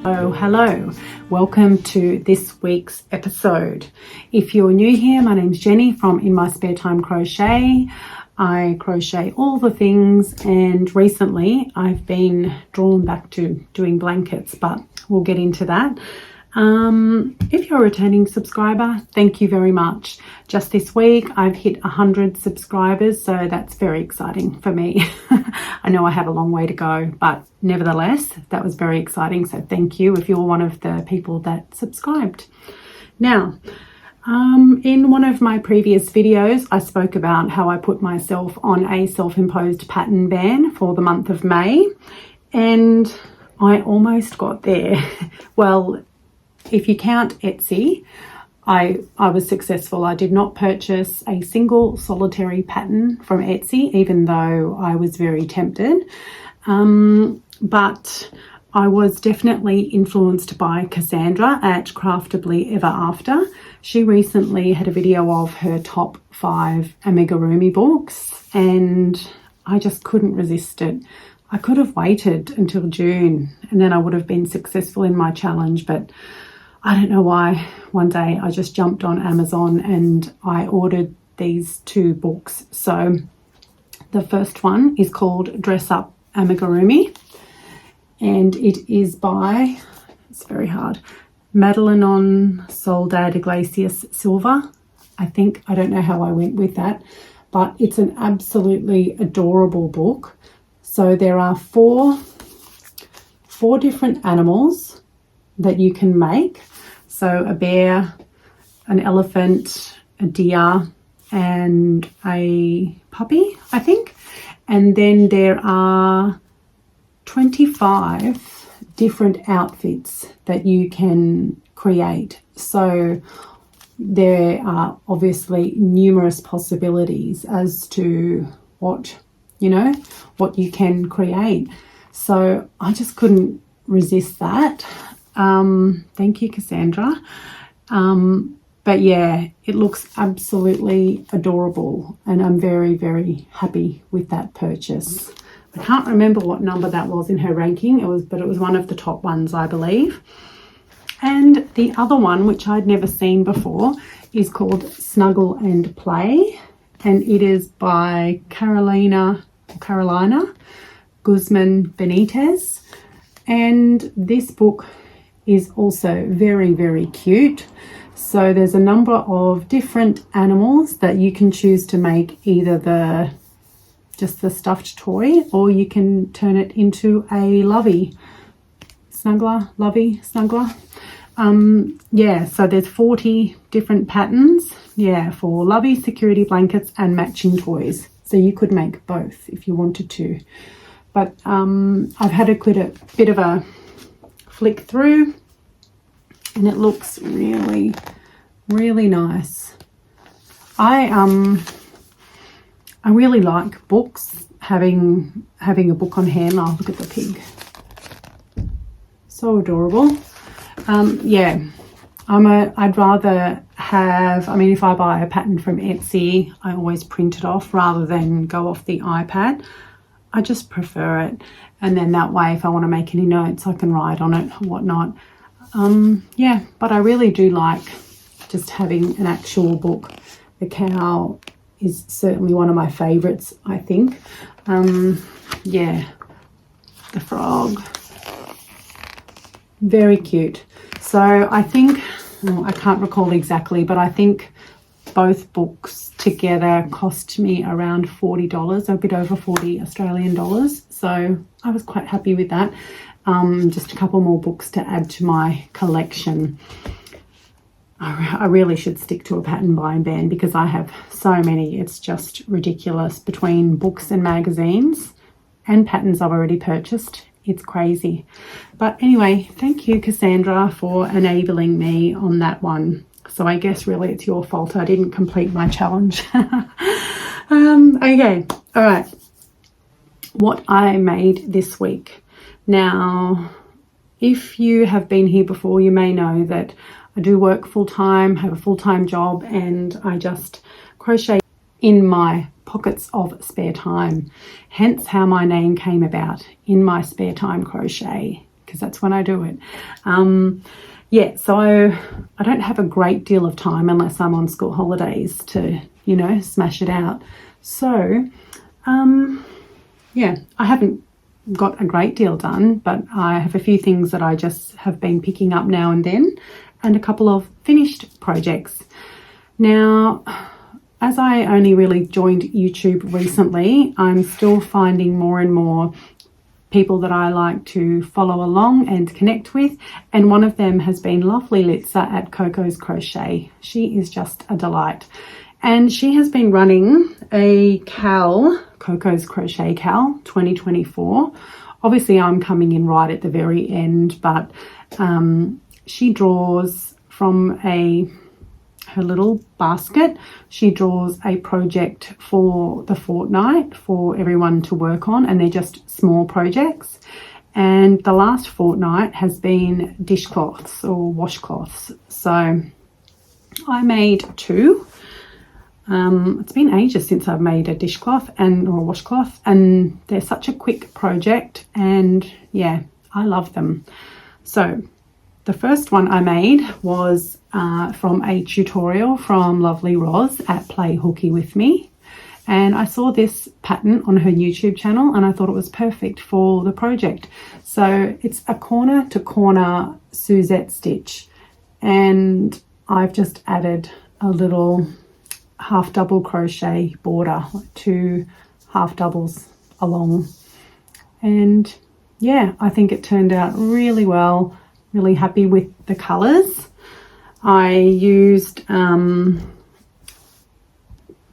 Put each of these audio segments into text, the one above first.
Hello, welcome to this week's episode. If you're new here, my name's Jenny from Inmysparetime Crochet. I crochet all the things, and recently I've been drawn back to doing blankets, but we'll get into that. If you're a returning subscriber, thank you very much. Just this week I've hit 100 subscribers, so that's very exciting for me. I know I have a long way to go, but nevertheless, that was very exciting. So thank you if you're one of the people that subscribed. Now, in one of my previous videos, I spoke about how I put myself on a self-imposed pattern ban for the month of May, and I almost got there. Well, if you count Etsy, I was successful. I did not purchase a single solitary pattern from Etsy, even though I was very tempted. But I was definitely influenced by Cassandra at Craftably Ever After. She recently had a video of her top 5 amigurumi books, and I just couldn't resist it. I could have waited until June and then I would have been successful in my challenge, but I don't know why. One day I just jumped on Amazon and I ordered these 2 books. So the first one is called Dress Up Amigurumi, and it is by, it's very hard, Madeleine Soledad Iglesias Silva. I don't know how I went with that, but it's an absolutely adorable book. So there are four different animals that you can make. So a bear, an elephant, a deer, and a puppy, I think. And then there are 25 different outfits that you can create. So there are obviously numerous possibilities as to what you can create. So I just couldn't resist that. Thank you, Cassandra. But yeah, it looks absolutely adorable, and I'm very, very happy with that purchase. I can't remember what number that was in her ranking. But it was one of the top ones, I believe. And the other one, which I'd never seen before, is called Snuggle and Play, and it is by Carolina Guzman Benitez. And this book is also very, very cute. So there's a number of different animals that you can choose to make either just the stuffed toy, or you can turn it into a lovey snuggler. So there's 40 different patterns, for lovey, security blankets and matching toys. So you could make both if you wanted to. But I've had a bit of a flick through, and it looks really, really nice. I really like books, having a book on hand. Oh, look at the pig. So adorable. I'd rather have, if I buy a pattern from Etsy, I always print it off rather than go off the iPad. I just prefer it. And then that way, if I want to make any notes, I can write on it or whatnot. But I really do like just having an actual book. The cow is certainly one of my favorites, I think. The frog. Very cute. So I think, I can't recall exactly, but I think both books together cost me around $40, a bit over 40 Australian dollars. So I was quite happy with that. Just a couple more books to add to my collection. I really should stick to a pattern buying ban because I have so many. It's just ridiculous, between books and magazines and patterns I've already purchased. It's crazy. But anyway, thank you, Cassandra, for enabling me on that one. So I guess really it's your fault I didn't complete my challenge. Okay, all right. What I made this week. Now, if you have been here before, you may know that I do work full-time, have a full-time job, and I just crochet in my pockets of spare time. Hence how my name came about, In My Spare Time Crochet. because that's when I do it. Yeah, so I don't have a great deal of time unless I'm on school holidays to, you know, smash it out. So, yeah, I haven't got a great deal done, but I have a few things that I just have been picking up now and then, and a couple of finished projects. Now, as I only really joined YouTube recently, I'm still finding more and more people that I like to follow along and connect with, and one of them has been lovely Litsa at Coco's Crochet. She is just a delight, and she has been running a Cal, Coco's Crochet Cal 2024. Obviously I'm coming in right at the very end, but she draws from her little basket. She draws a project for the fortnight for everyone to work on, and they're just small projects. And the last fortnight has been dishcloths or washcloths. So I made 2. It's been ages since I've made a dishcloth or a washcloth, and they're such a quick project, and yeah, I love them. So the first one I made was from a tutorial from lovely Roz at Play Hooky With Me, and I saw this pattern on her YouTube channel and I thought it was perfect for the project. So it's a corner to corner Suzette stitch, and I've just added a little half double crochet border, like 2 half doubles along, and yeah, I think it turned out really well. Really happy with the colors. I used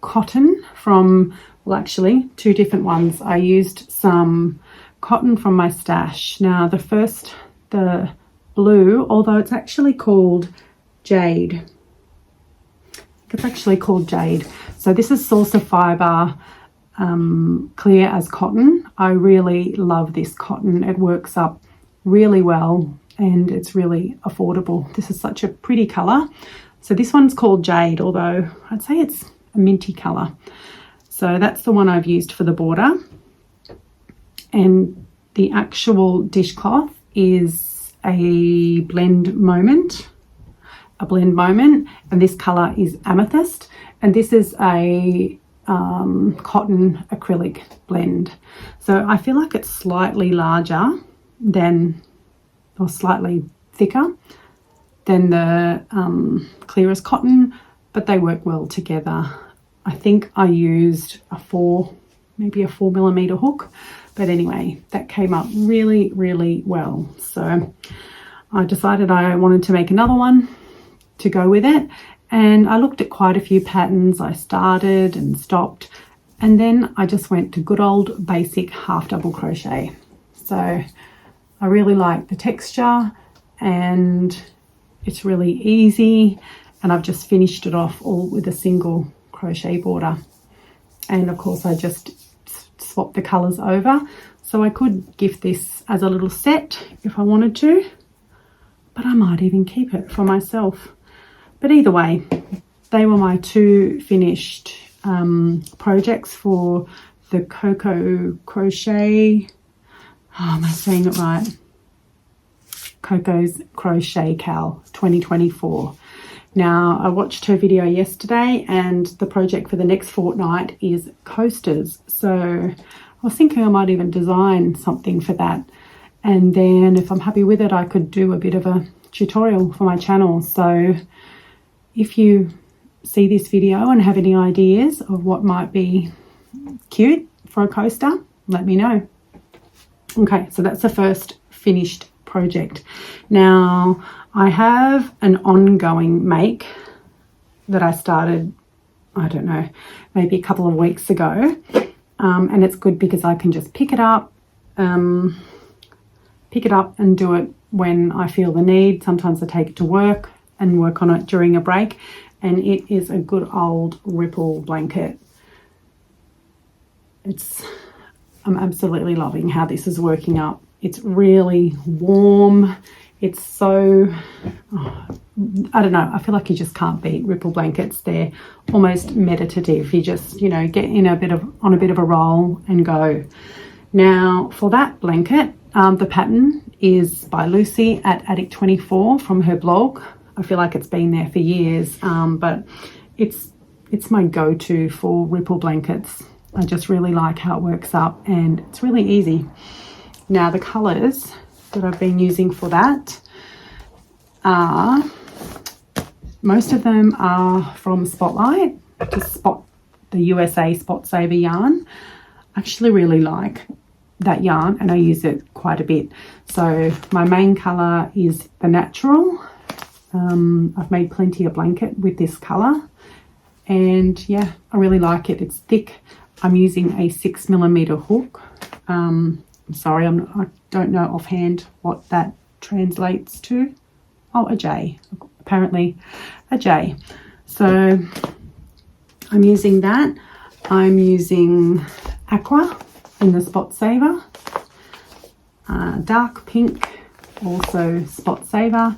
cotton from, well, actually 2 different ones. I used some cotton from my stash. Now the blue, although it's actually called Jade. It's actually called Jade. So this is Saucer Fibre clear as cotton. I really love this cotton. It works up really well and it's really affordable. This is such a pretty colour. So this one's called Jade, although I'd say it's a minty colour. So that's the one I've used for the border. And the actual dishcloth is a blend moment, and this colour is amethyst, and this is a cotton acrylic blend. So I feel like it's slightly larger than, or slightly thicker than the clearest cotton, but they work well together. I think I used maybe a 4mm hook, but anyway, that came up really, really well. So I decided I wanted to make another one to go with it, and I looked at quite a few patterns. I started and stopped, and then I just went to good old basic half double crochet. So I really like the texture and it's really easy, and I've just finished it off all with a single crochet border, and of course I just swapped the colors over, so I could gift this as a little set if I wanted to, but I might even keep it for myself. But either way, they were my 2 finished projects for the Coco Crochet, am I saying it right? Coco's Crochet Cal 2024. Now, I watched her video yesterday, and the project for the next fortnight is coasters. So I was thinking I might even design something for that. And then if I'm happy with it, I could do a bit of a tutorial for my channel. So if you see this video and have any ideas of what might be cute for a coaster, let me know. Okay, so that's the first finished project. Now, I have an ongoing make that I started, I don't know, maybe a couple of weeks ago, and it's good because I can just pick it up and do it when I feel the need. Sometimes I take it to work and work on it during a break, and it is a good old ripple blanket. I'm absolutely loving how this is working up. It's really warm. It's so, I don't know, I feel like you just can't beat ripple blankets. They're almost meditative. You just, you know, get in on a bit of a roll and go. Now, for that blanket, the pattern is by Lucy at Addict24 from her blog. I feel like it's been there for years, but it's my go-to for ripple blankets. I just really like how it works up, and it's really easy. Now the colours that I've been using for that are, most of them are from Spotlight, just the USA Spot Saver yarn. I actually really like that yarn and I use it quite a bit. So my main colour is the natural. I've made plenty of blanket with this colour, and yeah, I really like it. It's thick. I'm using a 6mm hook. I'm sorry, I don't know offhand what that translates to. Oh, a J, apparently a J. So I'm using that. I'm using Aqua in the Spot Saver, dark pink, also Spot Saver,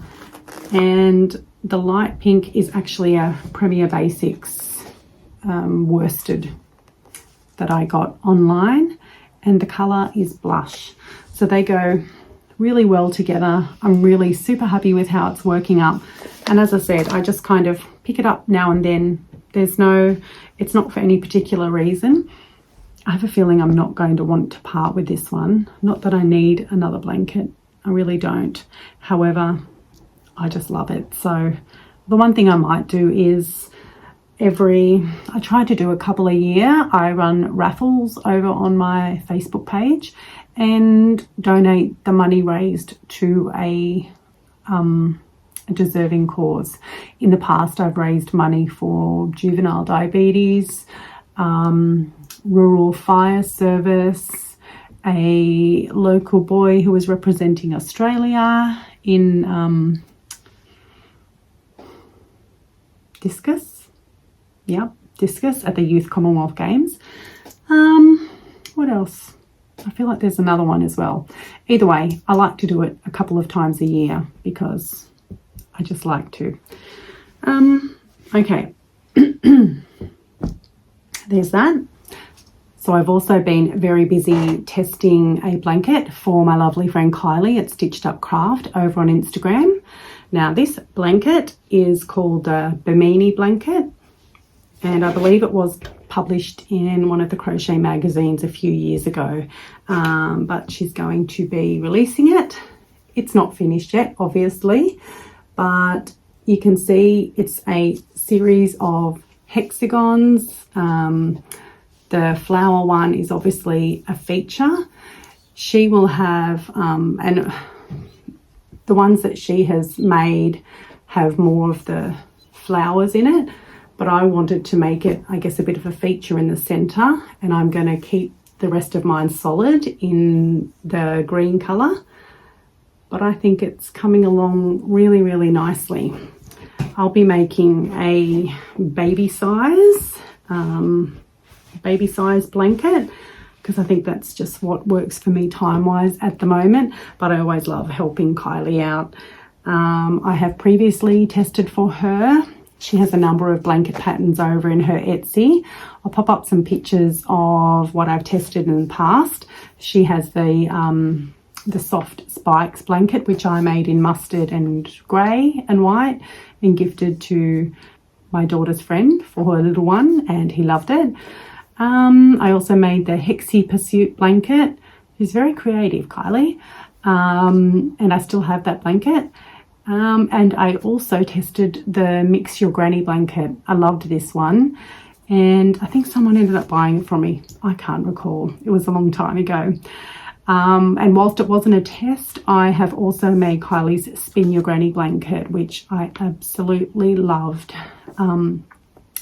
and the light pink is actually a Premier Basics worsted that I got online, and the colour is Blush. So they go really well together. I'm really super happy with how it's working up, and as I said, I just kind of pick it up now and then. It's not for any particular reason. I have a feeling I'm not going to want to part with this one. Not that I need another blanket, I really don't. However, I just love it. So the one thing I might do is I try to do a couple a year. I run raffles over on my Facebook page and donate the money raised to a deserving cause. In the past, I've raised money for juvenile diabetes, rural fire service, a local boy who was representing Australia in discus. Yep, discus at the Youth Commonwealth Games. What else? I feel like there's another one as well. Either way, I like to do it a couple of times a year because I just like to. Okay. There's that. So I've also been very busy testing a blanket for my lovely friend Kylie at Stitched Up Craft over on Instagram. Now this blanket is called the Bimini blanket, and I believe it was published in one of the crochet magazines a few years ago, but she's going to be releasing it. It's not finished yet, obviously, but you can see it's a series of hexagons. The flower one is obviously a feature. She will have, and the ones that she has made have more of the flowers in it, but I wanted to make it, I guess, a bit of a feature in the center, and I'm going to keep the rest of mine solid in the green color, but I think it's coming along really, really nicely. I'll be making a baby size blanket because I think that's just what works for me time-wise at the moment, but I always love helping Kylie out. I have previously tested for her. She has a number of blanket patterns over in her Etsy. I'll pop up some pictures of what I've tested in the past. She has the soft spikes blanket, which I made in mustard and grey and white and gifted to my daughter's friend for her little one, and he loved it. I also made the Hexie Pursuit blanket. She's very creative, Kylie, and I still have that blanket. And I also tested the Mix Your Granny blanket. I loved this one, and I think someone ended up buying it from me. I can't recall. It was a long time ago. And whilst it wasn't a test, I have also made Kylie's Spin Your Granny blanket, which I absolutely loved.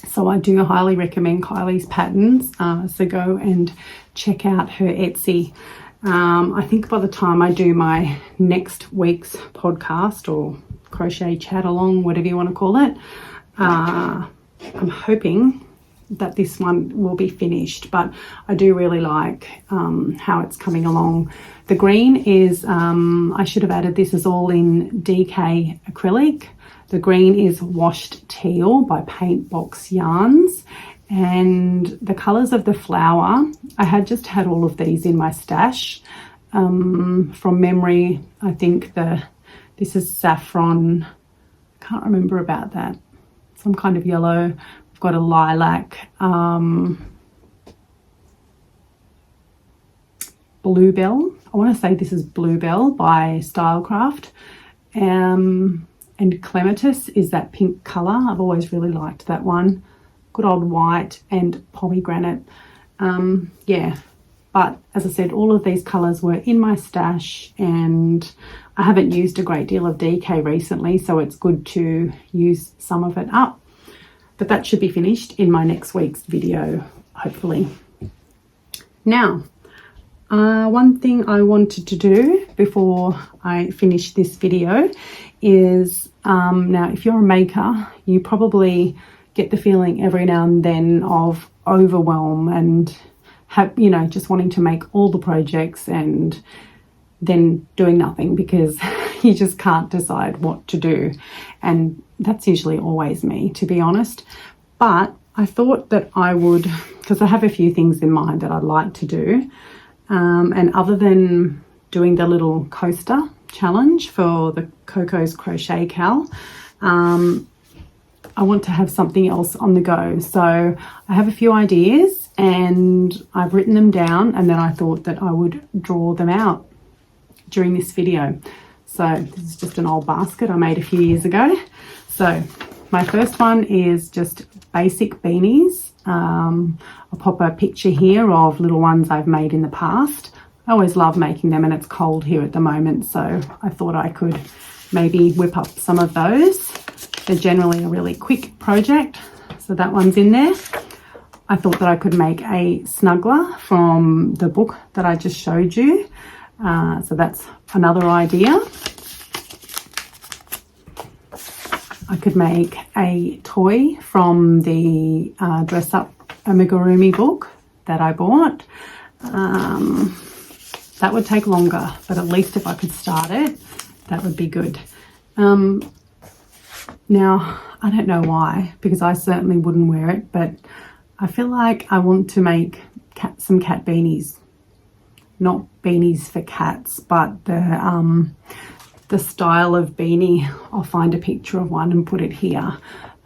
So I do highly recommend Kylie's patterns. So go and check out her Etsy. I think by the time I do my next week's podcast or crochet chat along, whatever you want to call it, I'm hoping that this one will be finished, but I do really like how it's coming along. The green is, I should have added this is all in DK acrylic. The green is Washed Teal by Paintbox Yarns, and the colours of the flower, I had just had all of these in my stash from memory. I think this is saffron. Can't remember about that. Some kind of yellow. We've got a lilac, bluebell. I want to say this is Bluebell by Stylecraft. And Clematis is that pink colour. I've always really liked that one. Good old white and pomegranate. Yeah, but as I said, all of these colours were in my stash, and I haven't used a great deal of DK recently, so it's good to use some of it up. But that should be finished in my next week's video, hopefully. Now, one thing I wanted to do before I finish this video is, now if you're a maker, you probably get the feeling every now and then of overwhelm and just wanting to make all the projects and then doing nothing because you just can't decide what to do. And that's usually always me, to be honest. But I thought that I would, because I have a few things in mind that I'd like to do. And other than doing the little coaster challenge for the Coco's Crochet Cal, I want to have something else on the go. So I have a few ideas and I've written them down, and then I thought that I would draw them out during this video. So this is just an old basket I made a few years ago. So my first one is just basic beanies. I'll pop a picture here of little ones I've made in the past. I always love making them, and it's cold here at the moment, so I thought I could maybe whip up some of those. They're generally a really quick project, so that one's in there. I thought that I could make a snuggler from the book that I just showed you. So that's another idea. I could make a toy from the Dress Up Amigurumi book that I bought. That would take longer, but at least if I could start it, that would be good. Now, I don't know why, because I certainly wouldn't wear it, but I feel like I want to make some cat beanies. Not beanies for cats, but the style of beanie. I'll find a picture of one and put it here.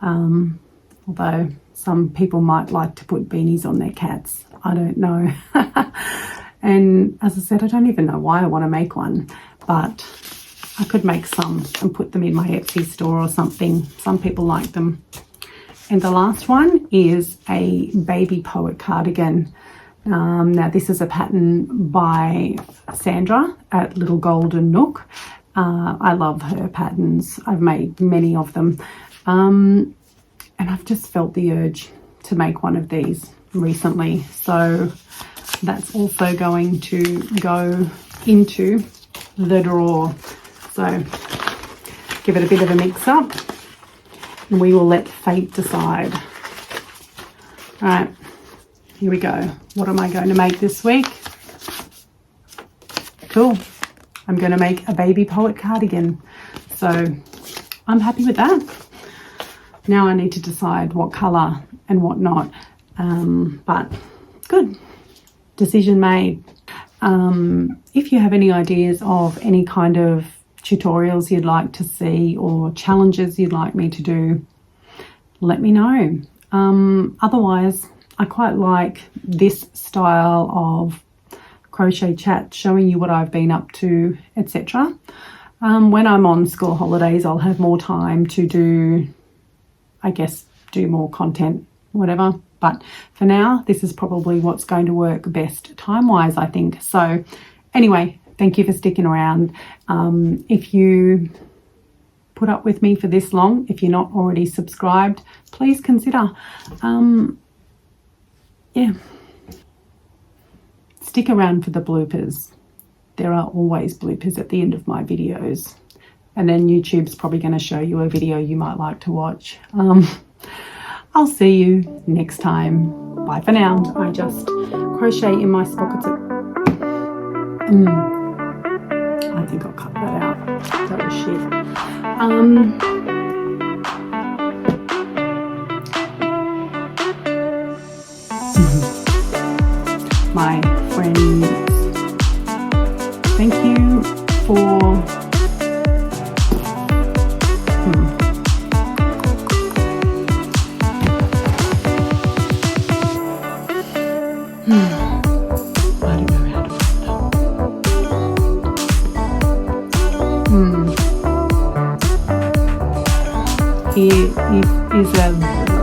Although some people might like to put beanies on their cats. I don't know. And as I said, I don't even know why I want to make one, but I could make some and put them in my Etsy store or something. Some people like them. And the last one is a baby poet cardigan. Now this is a pattern by Sandra at Little Golden Nook. I love her patterns. I've made many of them. And I've just felt the urge to make one of these recently. So that's also going to go into the drawer. So give it a bit of a mix up and we will let fate decide. All right, here we go. What am I going to make this week? Cool. I'm going to make a baby poet cardigan. So I'm happy with that. Now I need to decide what colour and what not. But good. Decision made. If you have any ideas of any kind of tutorials you'd like to see or challenges you'd like me to do, let me know. Otherwise, I quite like this style of crochet chat, showing you what I've been up to, etc. When I'm on school holidays, I'll have more time to do more content, whatever. But for now, this is probably what's going to work best time-wise, I think. So anyway, thank you for sticking around. If you put up with me for this long, if you're not already subscribed, please consider. Stick around for the bloopers. There are always bloopers at the end of my videos. And then YouTube's probably going to show you a video you might like to watch. I'll see you next time. Bye for now. I just crochet in my sprockets. I think I'll cut that out. That was shit. My friends Here is a